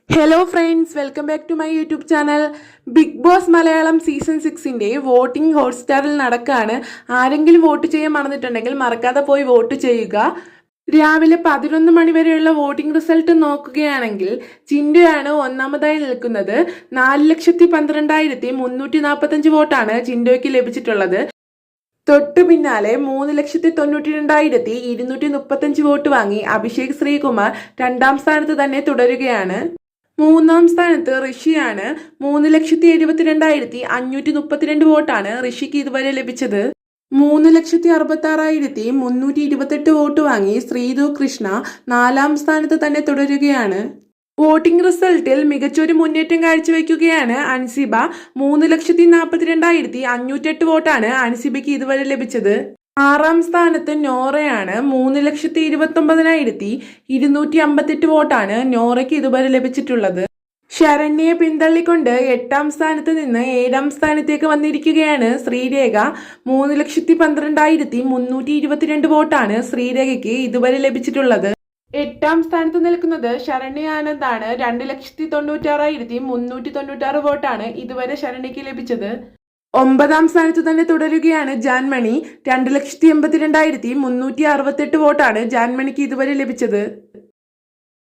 Hello friends, welcome back to my YouTube channel. Bigg Boss Malayalam season 6ന്റെ voting ഹോട്ട്സ്റ്റാറിൽ നടക്കാണ്. ആരെങ്കിലും വോട്ട് ചെയ്യാൻ മറന്നിട്ടുണ്ടെങ്കിൽ മറക്കാതെ പോയി വോട്ട് ചെയ്യുക. രാവിലെ 11 മണി വരെയുള്ള വോട്ടിംഗ് റിസൾട്ട് നോക്കുകയാണെങ്കിൽ ചിൻഡോയാണ് ഒന്നാമതായി നിൽക്കുന്നത്. 4,12,345 വോട്ടാണ് ചിൻഡോയ്ക്ക് ലഭിച്ചിട്ടുള്ളത്. തൊട്ടു പിന്നാലെ 3,92,235 വോട്ട് വാങ്ങി അഭിഷേക് ശ്രീകുമാർ രണ്ടാം സ്ഥാനത്ത് തന്നെ തുടരുകയാണ്. മൂന്നാം സ്ഥാനത്ത് ഋഷിയാണ്. 3,72,532 വോട്ടാണ് ഋഷിക്ക് ഇതുവരെ ലഭിച്ചത്. 3,66,328 വോട്ട് വാങ്ങി ശ്രീതു കൃഷ്ണ നാലാം സ്ഥാനത്ത് തന്നെ തുടരുകയാണ്. വോട്ടിംഗ് റിസൾട്ടിൽ മികച്ചൊരു മുന്നേറ്റം കാഴ്ചവെക്കുകയാണ് അൻസിബ. 3,42,508 വോട്ടാണ് അൻസിബയ്ക്ക് ഇതുവരെ ലഭിച്ചത്. ആറാം സ്ഥാനത്ത് നോറയാണ്. 3,29,258 വോട്ടാണ് നോറയ്ക്ക് ഇതുവരെ ലഭിച്ചിട്ടുള്ളത്. ശരണ്യയെ പിന്തള്ളിക്കൊണ്ട് 8ാം സ്ഥാനത്ത് നിന്ന് 7ാം സ്ഥാനത്തേക്ക് വന്നിരിക്കുകയാണ് ശ്രീരേഖ. 3,12,322 വോട്ടാണ് ശ്രീരേഖയ്ക്ക് ഇതുവരെ ലഭിച്ചിട്ടുള്ളത്. 8ാം സ്ഥാനത്ത് നിൽക്കുന്നത് ശരണ്യ ആനന്ദാണ്. 2,96,396 വോട്ടാണ് ഇതുവരെ ശരണ്യയ്ക്ക് ലഭിച്ചത്. 9ാം സ്ഥാനത്ത് തന്നെ തുടരുകയാണ് ജാൻമണി. 2,82,368 വോട്ടാണ് ജാൻമണിക്ക് ഇതുവരെ ലഭിച്ചത്.